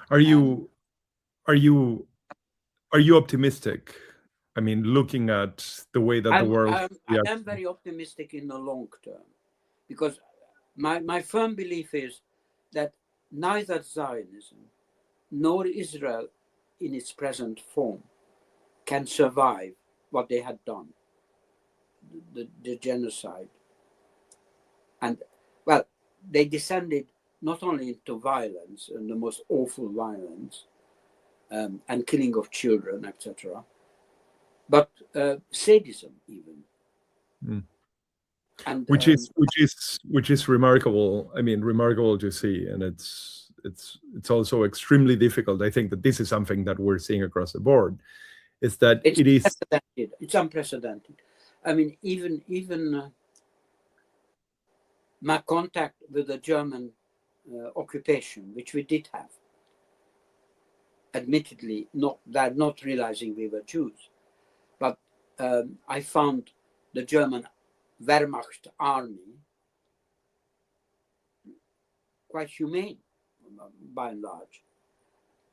Are you optimistic? I mean, looking at the way that the world... I am very optimistic in the long term, because my firm belief is that neither Zionism nor Israel in its present form can survive what they had done, the genocide. And, well, they descended not only into violence, and the most awful violence, and killing of children, etc., but sadism even. And which is remarkable. I mean, remarkable to see, and it's also extremely difficult. I think that this is something that we're seeing across the board. Is that it's unprecedented. I mean, even my contact with the German occupation, which we did have, admittedly not realizing we were Jews, but I found the German Wehrmacht army quite humane by and large.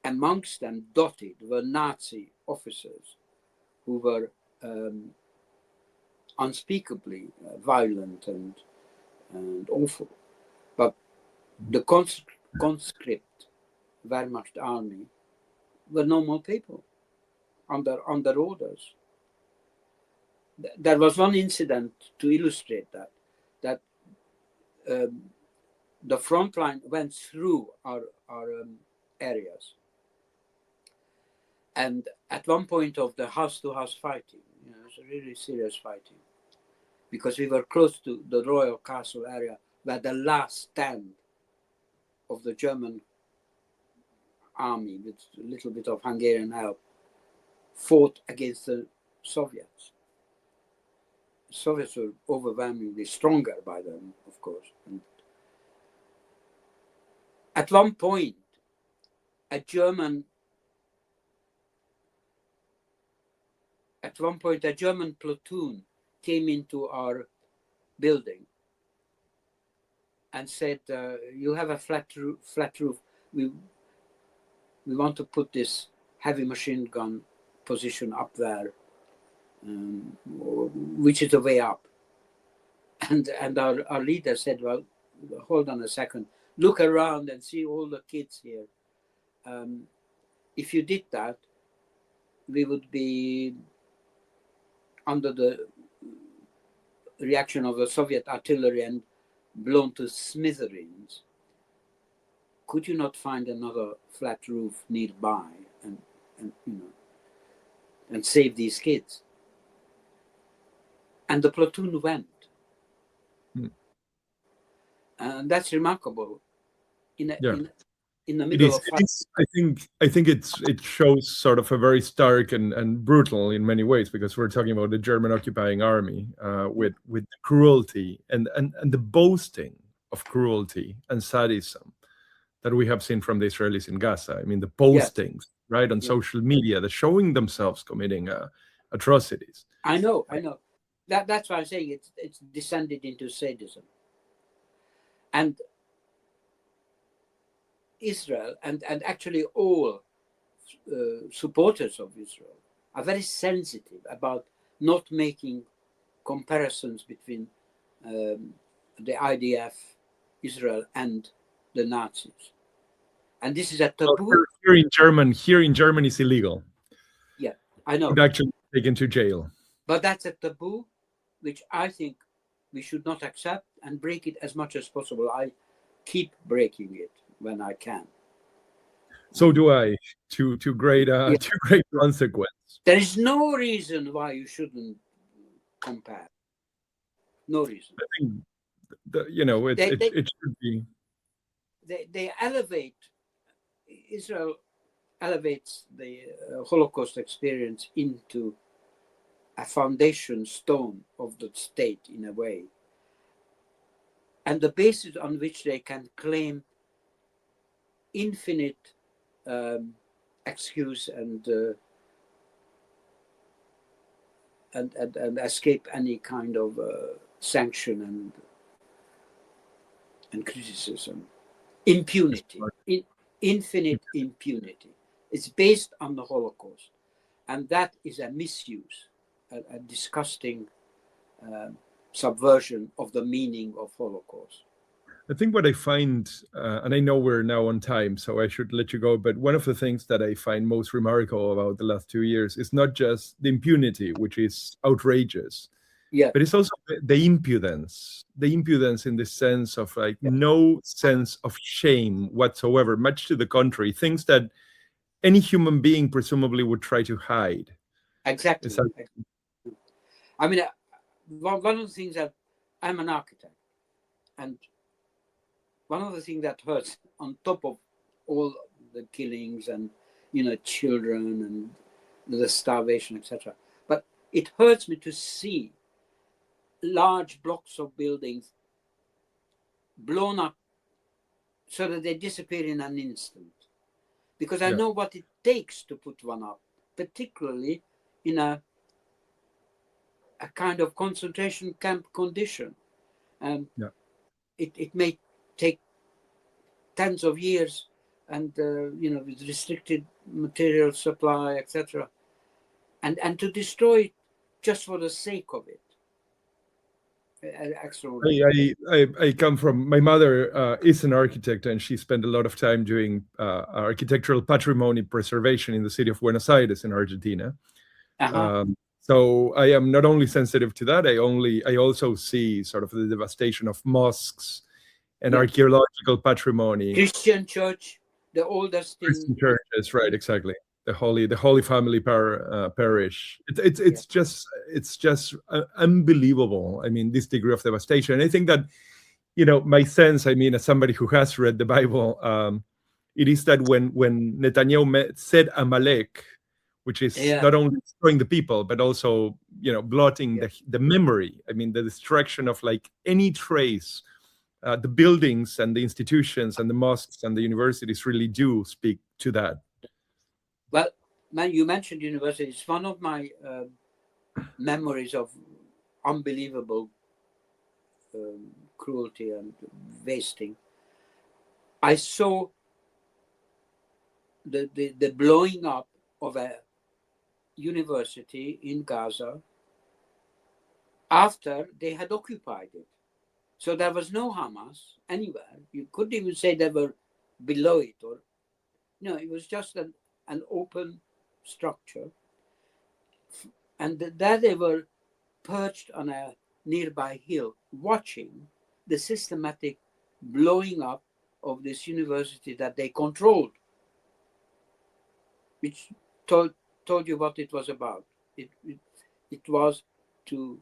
Amongst them, dotted, were Nazi officers who were unspeakably violent and awful. But the conscript Wehrmacht army were normal people under orders. There was one incident to illustrate that the front line went through our areas, and at one point of the house-to-house fighting, it was a really serious fighting, because we were close to the royal castle area where the last stand of the German army, with a little bit of Hungarian help, fought against the Soviets. The Soviets were overwhelmingly stronger by then, of course. And at one point, a German platoon came into our building and said, you have a flat roof. We want to put this heavy machine gun position up there, which is the way up. And our leader said, well, hold on a second, look around and see all the kids here. If you did that, we would be under the reaction of the Soviet artillery and blown to smithereens. Could you not find another flat roof nearby and save these kids? And the platoon went. And that's remarkable. In the middle of fight. I think it shows sort of a very stark and brutal in many ways, because we're talking about the German occupying army with the cruelty and the boasting of cruelty and sadism that we have seen from the Israelis in Gaza. I mean, the postings, right, on social media, the showing themselves committing atrocities. I know. That's why I'm saying it's descended into sadism. And Israel and actually all supporters of Israel are very sensitive about not making comparisons between the IDF, Israel, and the Nazis. And this is a taboo. Here in Germany, it's illegal. Yeah, I know. You'd actually taken to jail. But that's a taboo which I think we should not accept, and break it as much as possible. I keep breaking it when I can. So do I, to great Yeah. to great consequence. There is no reason why you shouldn't compare. No reason. I think it should be. They elevate, Israel elevates the Holocaust experience into a foundation stone of the state in a way, and the basis on which they can claim infinite excuse and escape any kind of sanction and criticism. Impunity, infinite impunity. It's based on the Holocaust, and that is a misuse, a disgusting subversion of the meaning of Holocaust. I think what I find, and I know we're now on time, so I should let you go, but one of the things that I find most remarkable about the last 2 years is not just the impunity, which is outrageous, but it's also the impudence in the sense of like no sense of shame whatsoever, much to the contrary, things that any human being presumably would try to hide. Exactly. I mean, one of the things that I'm an architect, and one of the things that hurts, on top of all the killings and children and the starvation, etc., but it hurts me to see large blocks of buildings blown up so that they disappear in an instant, because I know what it takes to put one up, particularly in a kind of concentration camp condition, and it may take tens of years, and with restricted material supply, etc., and to destroy it just for the sake of it. I come from, my mother is an architect, and she spent a lot of time doing architectural patrimony preservation in the city of Buenos Aires in Argentina. So I am not only sensitive to that, I also see sort of the devastation of mosques and archaeological patrimony. Christian church, the oldest Christian churches, right? Exactly. The Holy Family parish. It's just unbelievable. I mean, this degree of devastation. And I think that, my sense, I mean, as somebody who has read the Bible, it is that when Netanyahu said Amalek, which is not only destroying the people, but also, blotting the memory. I mean, the destruction of like any trace. The buildings and the institutions and the mosques and the universities really do speak to that. Well, man, you mentioned universities. One of my memories of unbelievable cruelty and wasting. I saw the blowing up of a university in Gaza after they had occupied it. So there was no Hamas anywhere. You couldn't even say they were below it, or it was just an open structure. And there they were perched on a nearby hill, watching the systematic blowing up of this university that they controlled, which told you what it was about. It was to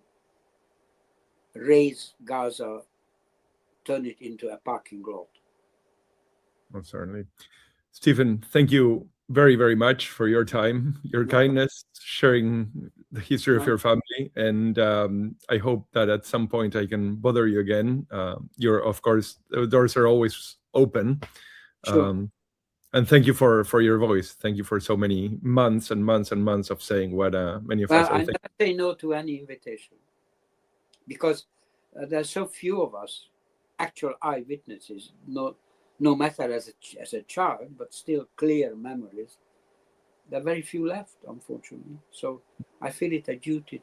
raise Gaza, turn it into a parking lot. Well, certainly. Stephen, thank you very, very much for your time, your kindness, sharing the history of your family. And I hope that at some point I can bother you again. Of course, the doors are always open. Sure. And thank you for your voice. Thank you for so many months and months and months of saying what many of us are thinking. I never say no to any invitation, because there's so few of us, actual eyewitnesses, no matter as a child, but still clear memories. There are very few left, unfortunately. So I feel it a duty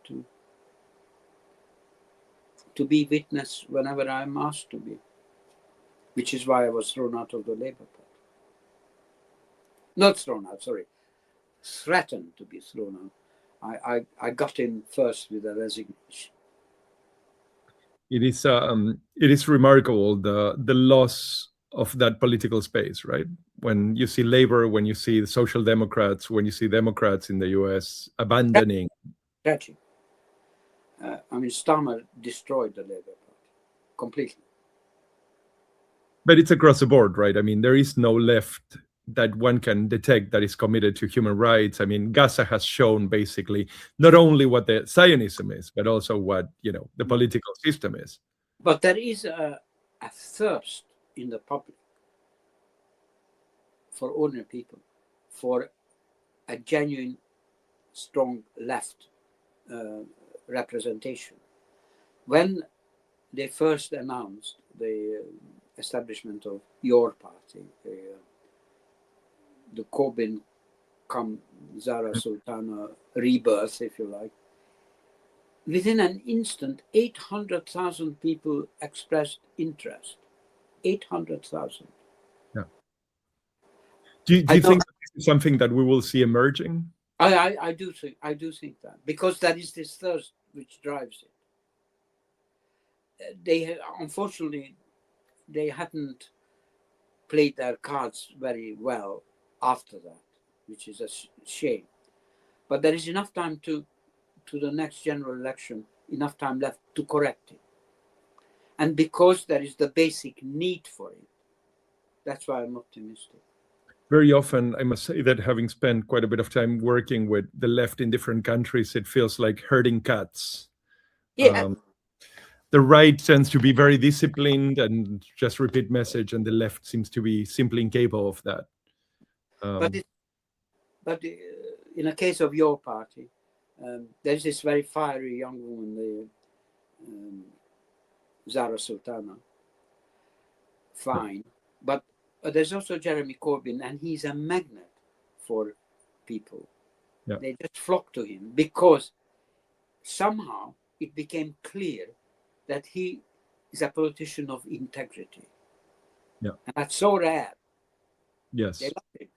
to be witness whenever I'm asked to be, which is why I was thrown out of the Labour Party. Not thrown out, sorry. Threatened to be thrown out. I got in first with a resignation. It is remarkable the loss of that political space, right? When you see Labor, when you see the Social Democrats, when you see Democrats in the U.S. abandoning. Tragic. I mean, Starmer destroyed the Labour Party completely. But it's across the board, right? I mean, there is no left that one can detect that is committed to human rights. I mean, Gaza has shown basically not only what the Zionism is, but also what, the political system is. But there is a thirst in the public for ordinary people, for a genuine, strong left representation. When they first announced the establishment of your party, the Corbyn come Zara Sultana rebirth, if you like, within an instant, 800,000 people expressed interest. 800,000. Yeah. Do you think that this is something that we will see emerging? I do think that, because that is this thirst which drives it. Unfortunately, they hadn't played their cards very well after that, which is a shame. But there is enough time to the next general election, enough time left to correct it. And because there is the basic need for it, that's why I'm optimistic. Very often, I must say that having spent quite a bit of time working with the left in different countries, it feels like herding cats. Yeah. The right tends to be very disciplined and just repeat message, and the left seems to be simply incapable of that. But in a case of your party, there's this very fiery young woman, Zara Sultana. Fine. But there's also Jeremy Corbyn, and he's a magnet for people. Yeah. They just flock to him because somehow it became clear that he is a politician of integrity. Yeah. And that's so rare. Yes. They love him.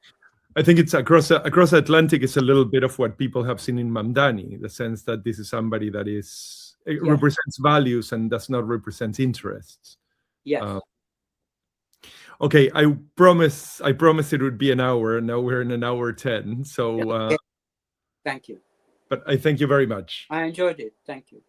I think it's across Atlantic. It's a little bit of what people have seen in Mamdani, the sense that this is somebody that represents values and does not represent interests. Yes. Okay, I promised it would be an hour, and now we're in an hour 10. So Thank you. But I thank you very much. I enjoyed it. Thank you.